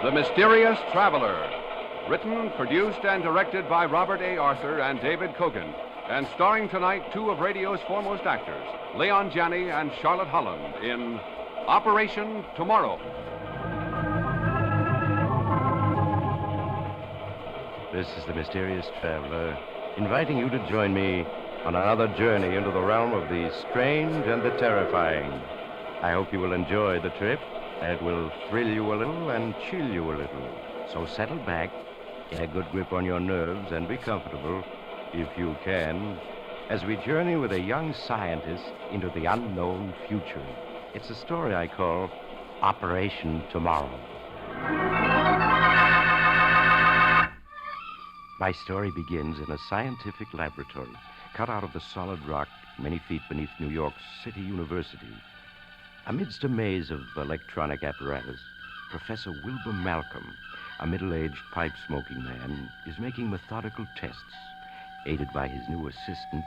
The Mysterious Traveler. Written, produced, and directed by Robert A. Arthur and David Kogan. And starring tonight two of radio's foremost actors, Leon Janney and Charlotte Holland, in Operation Tomorrow. This is the Mysterious Traveler, inviting you to join me on another journey into the realm of the strange and the terrifying. I hope you will enjoy the trip. It will thrill you a little and chill you a little. So settle back, get a good grip on your nerves, and be comfortable, if you can, as we journey with a young scientist into the unknown future. It's a story I call Operation Tomorrow. My story begins in a scientific laboratory cut out of the solid rock many feet beneath New York's City University. Amidst a maze of electronic apparatus, Professor Wilbur Malcolm, a middle-aged pipe-smoking man, is making methodical tests, aided by his new assistant,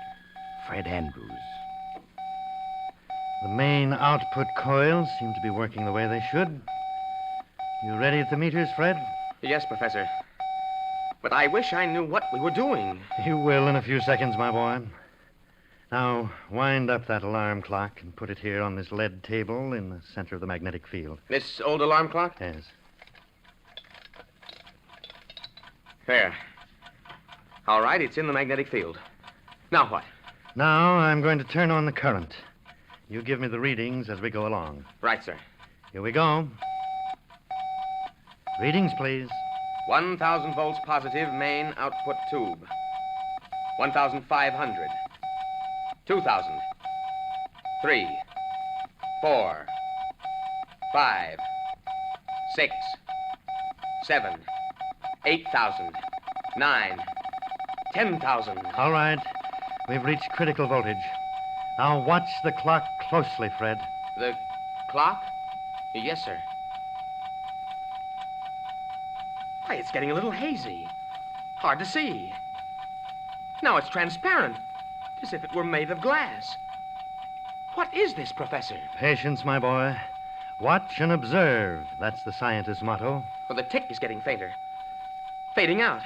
Fred Andrews. The main output coils seem to be working the way they should. You ready at the meters, Fred? Yes, Professor. But I wish I knew what we were doing. You will in a few seconds, my boy. Now, wind up that alarm clock and put it here on this lead table in the center of the magnetic field. This old alarm clock? Yes. There. All right, it's in the magnetic field. Now what? Now I'm going to turn on the current. You give me the readings as we go along. Right, sir. Here we go. Readings, please. 1,000 volts positive main output tube. 1,500. 2,000. 3. 4. 5. 6. 7. 8,000. 9. 10,000. All right. We've reached critical voltage. Now watch the clock closely, Fred. The clock? Yes, sir. Why, it's getting a little hazy. Hard to see. Now it's transparent, as if it were made of glass. What is this, Professor? Patience, my boy. Watch and observe. That's the scientist's motto. Well, the tick is getting fainter. Fading out.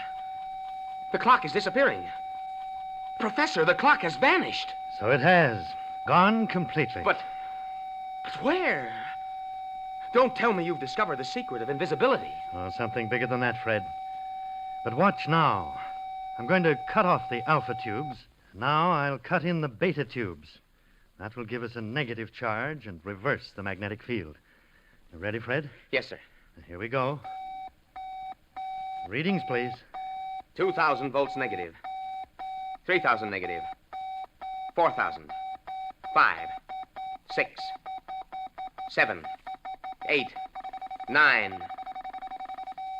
The clock is disappearing. Professor, the clock has vanished. So it has. Gone completely. But where? Don't tell me you've discovered the secret of invisibility. Oh, something bigger than that, Fred. But watch now. I'm going to cut off the alpha tubes. Now I'll cut in the beta tubes. That will give us a negative charge and reverse the magnetic field. You ready, Fred? Yes, sir. Here we go. Readings, please. 2,000 volts negative. 3,000 negative. 4,000. 5. 6. 7. 8. 9.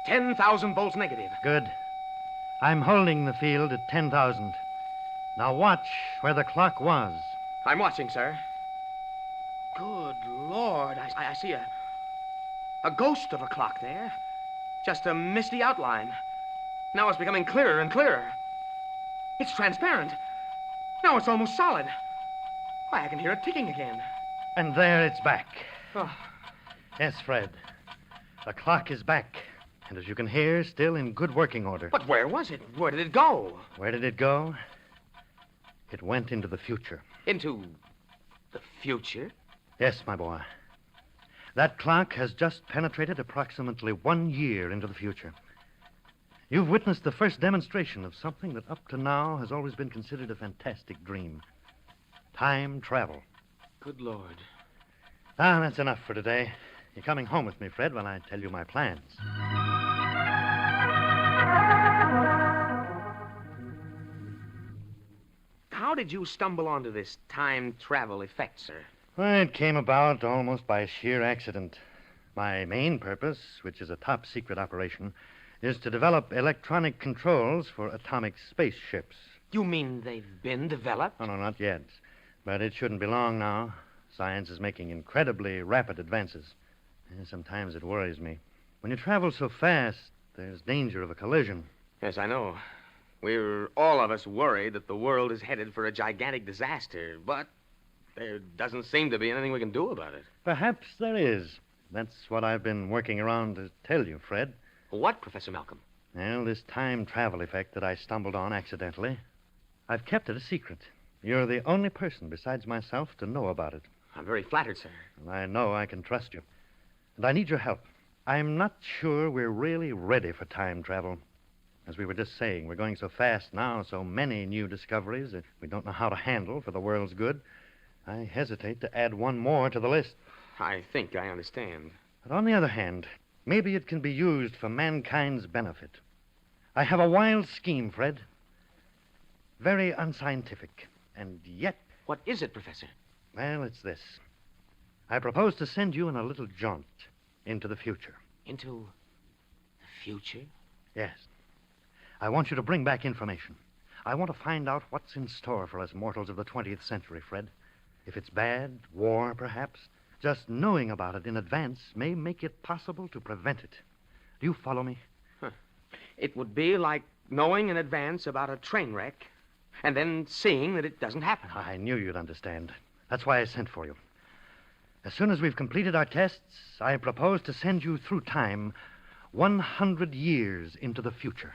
10,000 volts negative. Good. I'm holding the field at 10,000. Now watch where the clock was. I'm watching, sir. Good Lord. I see a ghost of a clock there. Just a misty outline. Now it's becoming clearer and clearer. It's transparent. Now it's almost solid. Why, I can hear it ticking again. And there it's back. Oh. Yes, Fred. The clock is back. And as you can hear, still in good working order. But where was it? Where did it go? Where did it go? It went into the future. Into the future? Yes, my boy. That clock has just penetrated approximately 1 year into the future. You've witnessed the first demonstration of something that up to now has always been considered a fantastic dream. Time travel. Good Lord. Ah, that's enough for today. You're coming home with me, Fred, when I tell you my plans. How did you stumble onto this time travel effect, sir? Well, it came about almost by sheer accident. My main purpose, which is a top-secret operation, is to develop electronic controls for atomic spaceships. You mean they've been developed? Oh, no, not yet. But it shouldn't be long now. Science is making incredibly rapid advances. And sometimes it worries me. When you travel so fast, there's danger of a collision. Yes, I know. We're all of us worried that the world is headed for a gigantic disaster, but there doesn't seem to be anything we can do about it. Perhaps there is. That's what I've been working around to tell you, Fred. What, Professor Malcolm? Well, this time travel effect that I stumbled on accidentally, I've kept it a secret. You're the only person besides myself to know about it. I'm very flattered, sir. And I know I can trust you. And I need your help. I'm not sure we're really ready for time travel. As we were just saying, we're going so fast now, so many new discoveries that we don't know how to handle for the world's good. I hesitate to add one more to the list. I think I understand. But on the other hand, maybe it can be used for mankind's benefit. I have a wild scheme, Fred. Very unscientific. And yet, What is it, Professor? well, it's this. I propose to send you on a little jaunt into the future. Into the future? Yes. I want you to bring back information. I want to find out what's in store for us mortals of the 20th century, Fred. If it's bad, war, perhaps, just knowing about it in advance may make it possible to prevent it. Do you follow me? It would be like knowing in advance about a train wreck and then seeing that it doesn't happen. I knew you'd understand. That's why I sent for you. As soon as we've completed our tests, I propose to send you through time 100 years into the future.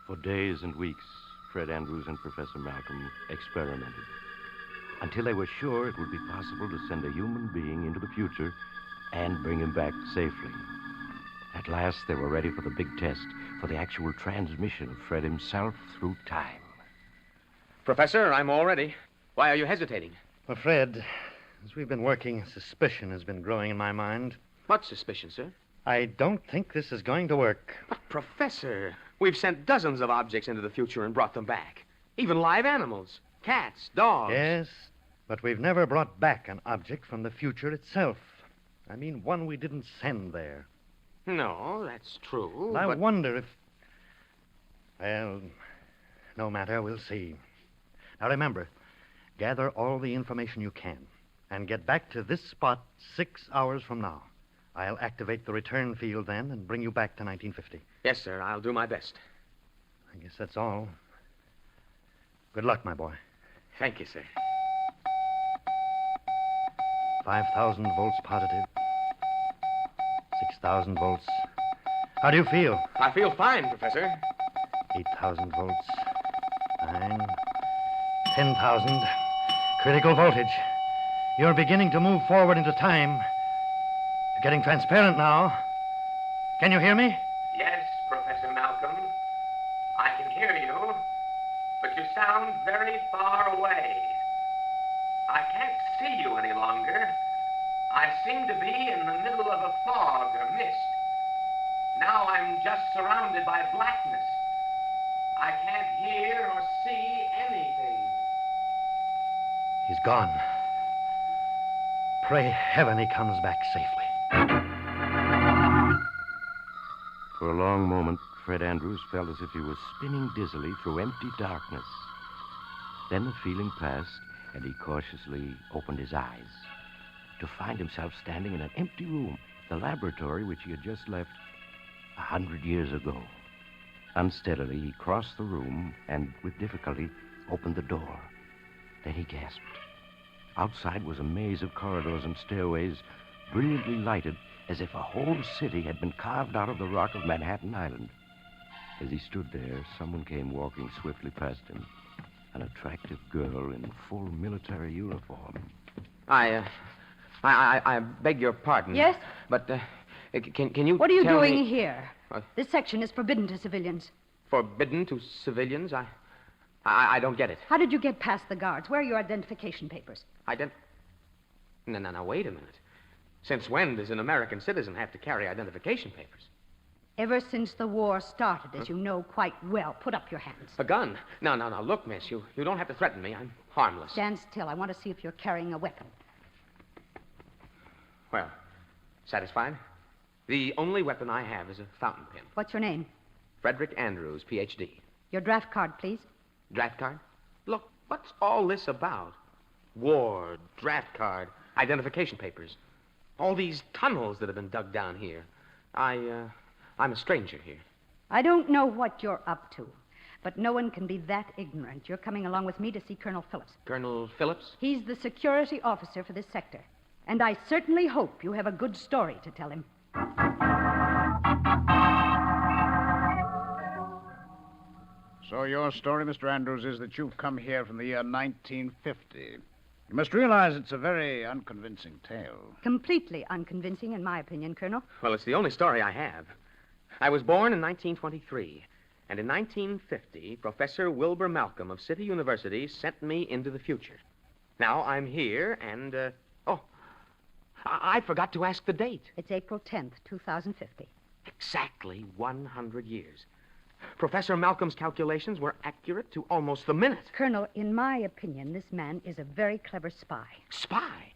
For days and weeks, Fred Andrews and Professor Malcolm experimented until they were sure it would be possible to send a human being into the future and bring him back safely. At last, they were ready for the big test, for the actual transmission of Fred himself through time. Professor, I'm all ready. Why are you hesitating? Well, Fred, as we've been working, suspicion has been growing in my mind. What suspicion, sir? I don't think this is going to work. But, Professor, we've sent dozens of objects into the future and brought them back. Even live animals. Cats, dogs. Yes, but we've never brought back an object from the future itself. I mean, one we didn't send there. No, that's true. And I but... wonder if... Well, no matter, we'll see. Now remember, gather all the information you can and get back to this spot 6 hours from now. I'll activate the return field then and bring you back to 1950. Yes, sir, I'll do my best. I guess that's all. Good luck, my boy. Thank you, sir. 5,000 volts positive. 6,000 volts. How do you feel? I feel fine, Professor. 8,000 volts. 9. 10,000. Critical voltage. You're beginning to move forward into time. You're getting transparent now. Can you hear me? Yes, Professor Malcolm. I can hear you, but you sound very far away. I can't see you any longer. I seem to be in the middle of a fog or mist. Now I'm just surrounded by blackness. I can't hear or see anything. He's gone. Pray heaven he comes back safely. For a long moment, Fred Andrews felt as if he was spinning dizzily through empty darkness. Then the feeling passed, and he cautiously opened his eyes to find himself standing in an empty room, the laboratory which he had just left 100 years ago. Unsteadily, he crossed the room and, with difficulty, opened the door. Then he gasped. Outside was a maze of corridors and stairways, brilliantly lighted, as if a whole city had been carved out of the rock of Manhattan Island. As he stood there, someone came walking swiftly past him. An attractive girl in full military uniform. I beg your pardon. Yes? But, can you What are you tell doing me... here? This section is forbidden to civilians. Forbidden to civilians? I don't get it. How did you get past the guards? Where are your identification papers? No, wait a minute. Since when does an American citizen have to carry identification papers? Ever since the war started, as you know quite well. Put up your hands. A gun? No. Look, miss, you don't have to threaten me. I'm harmless. Stand still. I want to see if you're carrying a weapon. Well, satisfied? The only weapon I have is a fountain pen. What's your name? Frederick Andrews, Ph.D. Your draft card, please. Draft card? Look, what's all this about? War, draft card, identification papers. All these tunnels that have been dug down here. I'm a stranger here. I don't know what you're up to, but no one can be that ignorant. You're coming along with me to see Colonel Phillips. Colonel Phillips? He's the security officer for this sector, And I certainly hope you have a good story to tell him. So your story, Mr. Andrews, is that you've come here from the year 1950. You must realize it's a very unconvincing tale. Completely unconvincing, in my opinion, Colonel. Well, it's the only story I have. I was born in 1923, and in 1950, Professor Wilbur Malcolm of City University sent me into the future. Now I'm here, and, I forgot to ask the date. It's April 10th, 2050. Exactly 100 years. Professor Malcolm's calculations were accurate to almost the minute. Colonel, in my opinion, this man is a very clever spy. Spy?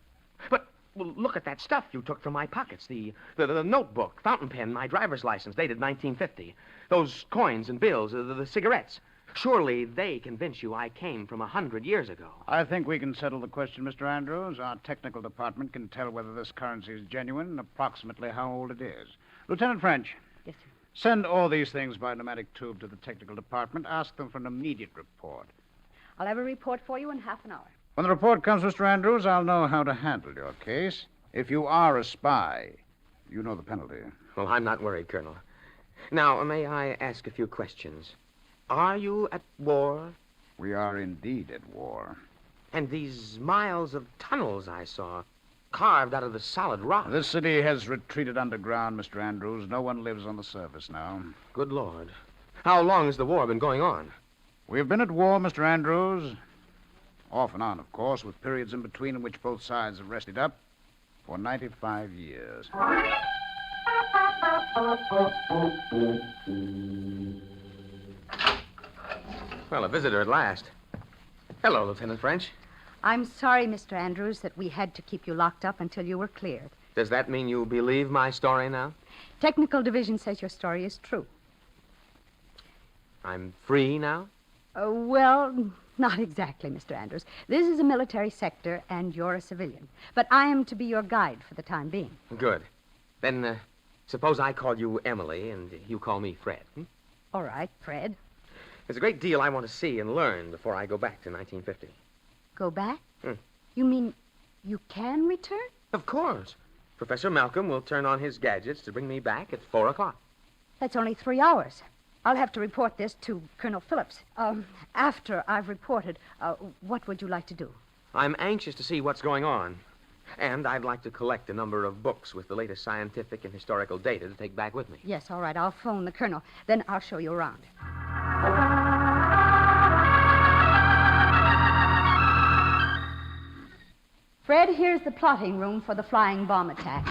But well, look at that stuff you took from my pockets. The notebook, fountain pen, my driver's license, dated 1950. Those coins and bills, the cigarettes. Surely they convince you I came from 100 years ago. I think we can settle the question, Mr. Andrews. Our technical department can tell whether this currency is genuine and approximately how old it is. Lieutenant French. Yes, sir. Send all these things by pneumatic tube to the technical department. Ask them for an immediate report. I'll have a report for you in half an hour. When the report comes, Mr. Andrews, I'll know how to handle your case. If you are a spy, you know the penalty. Well, I'm not worried, Colonel. Now, may I ask a few questions? Are you at war? We are indeed at war. And these miles of tunnels I saw, carved out of the solid rock. This city has retreated underground, Mr. Andrews. No one lives on the surface now. Good Lord. How long has the war been going on? We've been at war, Mr. Andrews. Off and on, of course, with periods in between in which both sides have rested up. For 95 years. Well, a visitor at last. Hello, Lieutenant French. I'm sorry, Mr. Andrews, that we had to keep you locked up until you were cleared. Does that mean you believe my story now? Technical Division says your story is true. I'm free now? Well, not exactly, Mr. Andrews. This is a military sector, and you're a civilian. But I am to be your guide for the time being. Good. Then, suppose I call you Emily, and you call me Fred. All right, Fred. There's a great deal I want to see and learn before I go back to 1950. Go back? You mean you can return? Of course. Professor Malcolm will turn on his gadgets to bring me back at 4 o'clock. That's only 3 hours. I'll have to report this to Colonel Phillips. After I've reported, what would you like to do? I'm anxious to see what's going on. And I'd like to collect a number of books with the latest scientific and historical data to take back with me. Yes, all right. I'll phone the colonel. Then I'll show you around. Fred, here's the plotting room for the flying bomb attack.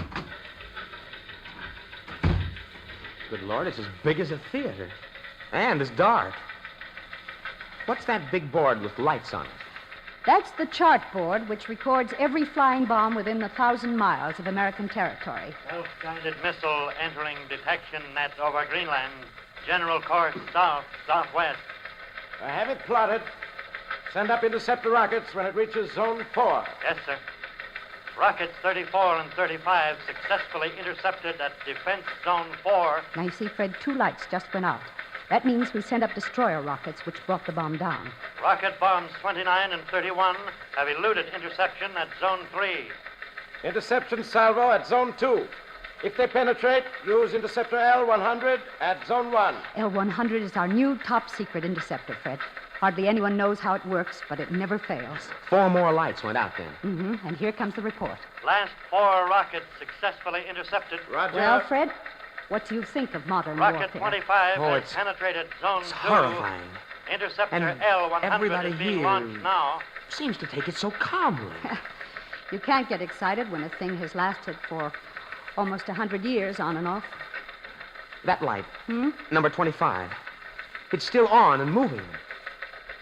Good Lord, it's as big as a theater. And as dark. What's that big board with lights on it? That's the chart board which records every flying bomb within 1,000 miles of American territory. Self-guided missile entering detection net over Greenland. General course south-southwest. I have it plotted. Send up interceptor rockets when it reaches Zone 4. Yes, sir. Rockets 34 and 35 successfully intercepted at Defense Zone 4. Now, you see, Fred, 2 lights just went out. That means we sent up destroyer rockets, which brought the bomb down. Rocket bombs 29 and 31 have eluded interception at Zone 3. Interception salvo at Zone 2. If they penetrate, use interceptor L100 at Zone 1. L100 is our new top-secret interceptor, Fred. Hardly anyone knows how it works, but it never fails. 4 more lights went out then. Mm-hmm. And here comes the report. Last 4 rockets successfully intercepted. Roger. Well, Fred, what do you think of modern Rocket warfare? 25 Oh, has it's- penetrated Zone 2. It's horrifying. Interceptor And L100 everybody is being here- launched now. Seems to take it so calmly. You can't get excited when a thing has lasted for almost 100 years on and off. That light, number 25. It's still on and moving.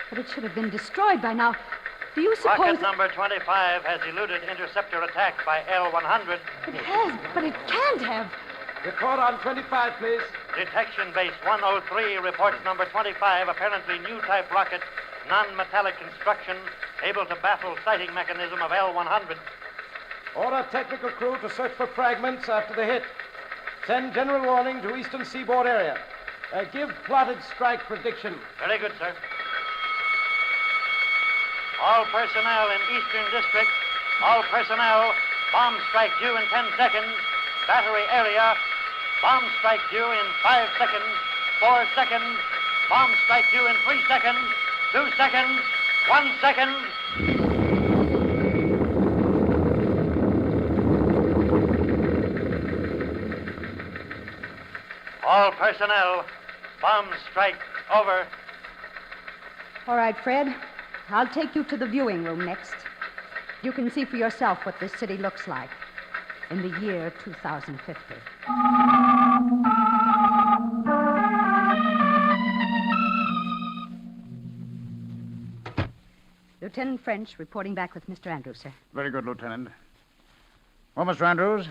But it should have been destroyed by now. Do you suppose... Rocket number 25 has eluded interceptor attack by L100. It has, but it can't have. Report on 25, please. Detection base 103 reports number 25, apparently new type rocket, non-metallic construction, able to baffle sighting mechanism of L100. Order technical crew to search for fragments after the hit. Send general warning to eastern seaboard area. Give plotted strike prediction. Very good, sir. All personnel in Eastern District, all personnel Bomb strike due in 10 seconds. Battery area. Bomb strike due in 5 seconds. 4 seconds. Bomb strike due in 3 seconds. 2 seconds. 1 second. All personnel. Bomb strike over. All right, Fred. I'll take you to the viewing room next. You can see for yourself what this city looks like in the year 2050. Lieutenant French reporting back with Mr. Andrews, sir. Very good, Lieutenant. Well, Mr. Andrews,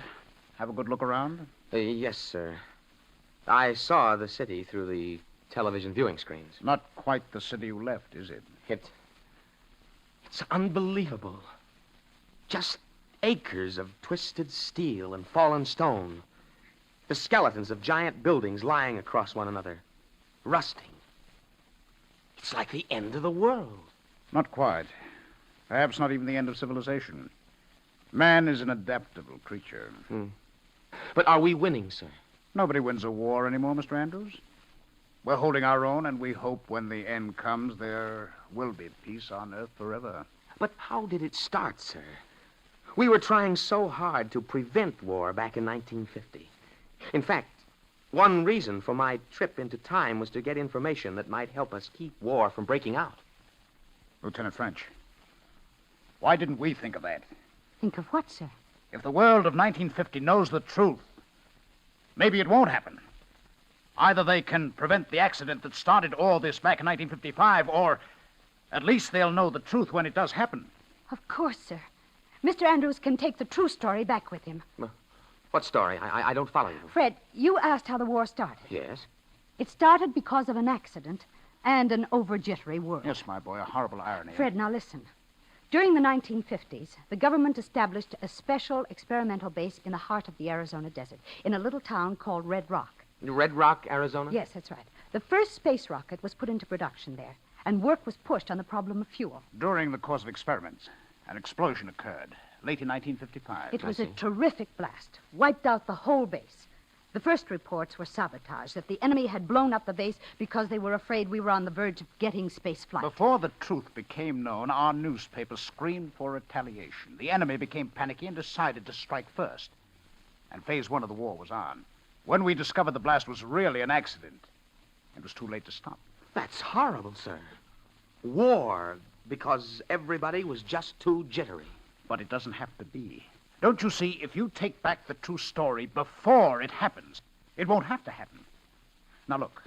have a good look around. Yes, sir. I saw the city through the television viewing screens. Not quite the city you left, is it? It's unbelievable. Just acres of twisted steel and fallen stone. The skeletons of giant buildings lying across one another, rusting. It's like the end of the world. Not quite. Perhaps not even the end of civilization. Man is an adaptable creature. But are we winning, sir? Nobody wins a war anymore, Mr. Andrews. We're holding our own, and we hope when the end comes, there will be peace on Earth forever. But how did it start, sir? We were trying so hard to prevent war back in 1950. In fact, one reason for my trip into time was to get information that might help us keep war from breaking out. Lieutenant French, why didn't we think of that? Think of what, sir? If the world of 1950 knows the truth, maybe it won't happen. Either they can prevent the accident that started all this back in 1955, or at least they'll know the truth when it does happen. Of course, sir. Mr. Andrews can take the true story back with him. What story? I don't follow you. Fred, you asked how the war started. Yes? It started because of an accident and an over-jittery world. Yes, my boy, a horrible irony. Fred, now listen. During the 1950s, the government established a special experimental base in the heart of the Arizona desert, in a little town called Red Rock. Red Rock, Arizona? Yes, that's right. The first space rocket was put into production there, and work was pushed on the problem of fuel. During the course of experiments, an explosion occurred, late in 1955. It was a terrific blast, wiped out the whole base. The first reports were sabotage, that the enemy had blown up the base because they were afraid we were on the verge of getting space flight. Before the truth became known, our newspapers screamed for retaliation. The enemy became panicky and decided to strike first. And phase one of the war was on. When we discovered the blast was really an accident, it was too late to stop. That's horrible, sir. War because everybody was just too jittery. But it doesn't have to be. Don't you see, if you take back the true story before it happens, it won't have to happen. Now, look,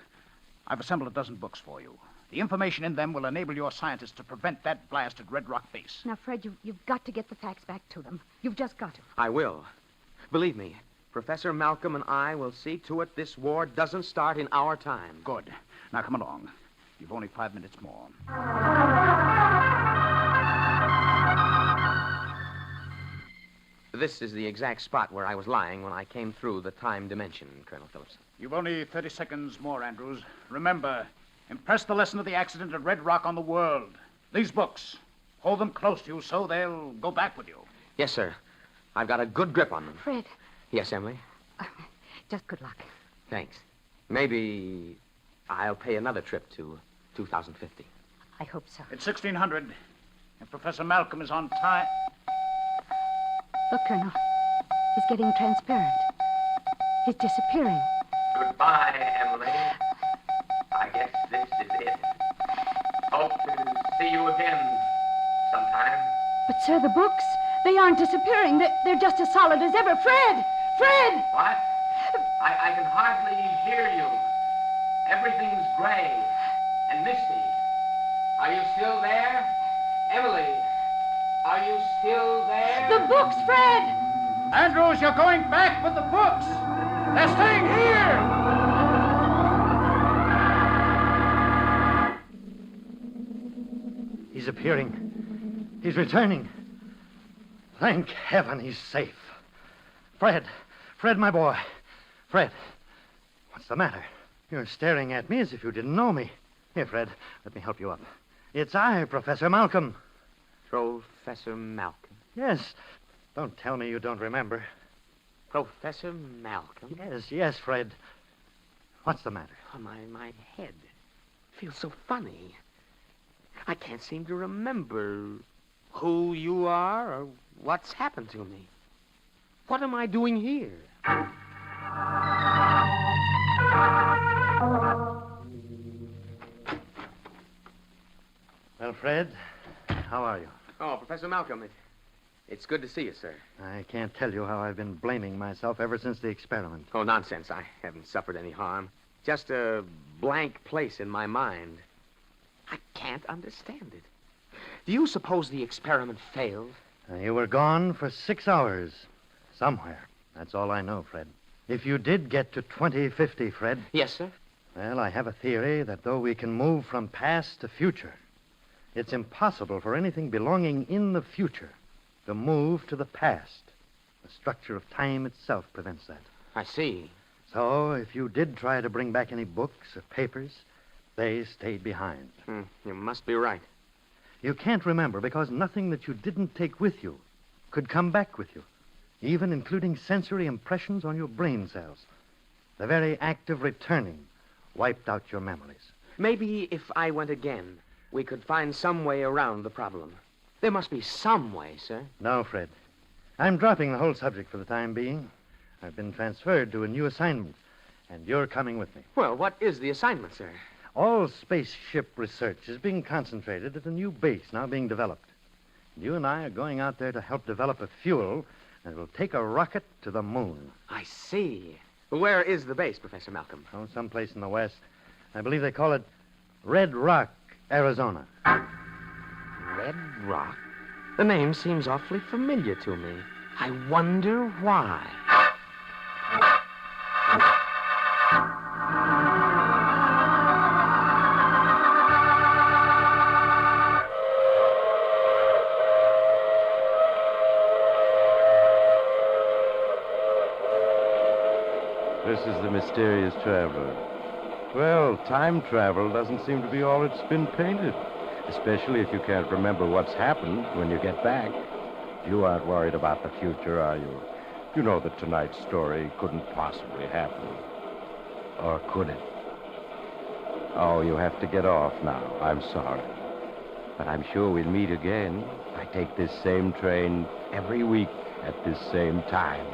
I've assembled a dozen books for you. The information in them will enable your scientists to prevent that blast at Red Rock Base. Now, Fred, you've got to get the facts back to them. You've just got to. I will. Believe me, Professor Malcolm and I will see to it this war doesn't start in our time. Good. Now, come along. You've only 5 minutes more. This is the exact spot where I was lying when I came through the time dimension, Colonel Phillips. You've only 30 seconds more, Andrews. Remember, impress the lesson of the accident at Red Rock on the world. These books, hold them close to you so they'll go back with you. Yes, sir. I've got a good grip on them. Fred. Yes, Emily? Just good luck. Thanks. Maybe I'll pay another trip to 2050. I hope so. It's 1600. If Professor Malcolm is on time... Look, Colonel. He's getting transparent. He's disappearing. Goodbye, Emily. I guess this is it. Hope to see you again sometime. But, sir, the books, they aren't disappearing. They're just as solid as ever. Fred! Fred! What? I can hardly hear you. Everything's gray and misty. Are you still there? Emily, are you still there? The books, Fred! Andrews, you're going back with the books. They're staying here. He's appearing. He's returning. Thank heaven he's safe. Fred, my boy. Fred, what's the matter? You're staring at me as if you didn't know me. Here, Fred, let me help you up. It's I, Professor Malcolm. Professor Malcolm. Yes, Don't tell me you don't remember. Professor Malcolm? Yes, Fred. What's the matter? Oh, my head feels so funny. I can't seem to remember who you are or what's happened to me. What am I doing here? Well, Fred, how are you? Oh, Professor Malcolm, it's good to see you, sir. I can't tell you how I've been blaming myself ever since the experiment. Oh, nonsense. I haven't suffered any harm. Just a blank place in my mind. I can't understand it. Do you suppose the experiment failed? You were gone for 6 hours. Somewhere. That's all I know, Fred. If you did get to 2050, Fred... Yes, sir? Well, I have a theory that though we can move from past to future, it's impossible for anything belonging in the future to move to the past. The structure of time itself prevents that. I see. So, if you did try to bring back any books or papers, they stayed behind. You must be right. You can't remember because nothing that you didn't take with you could come back with you, even including sensory impressions on your brain cells. The very act of returning wiped out your memories. Maybe if I went again, we could find some way around the problem. There must be some way, sir. No, Fred. I'm dropping the whole subject for the time being. I've been transferred to a new assignment, and you're coming with me. Well, what is the assignment, sir? All spaceship research is being concentrated at a new base now being developed. You and I are going out there to help develop a fuel that will take a rocket to the moon. I see. Where is the base, Professor Malcolm? Oh, someplace in the west. I believe they call it Red Rock, Arizona. Red Rock? The name seems awfully familiar to me. I wonder why. This is the mysterious traveler. Well, time travel doesn't seem to be all it's been painted. Especially if you can't remember what's happened when you get back. You aren't worried about the future, are you? You know that tonight's story couldn't possibly happen. Or could it? Oh, you have to get off now. I'm sorry. But I'm sure we'll meet again. I take this same train every week at this same time.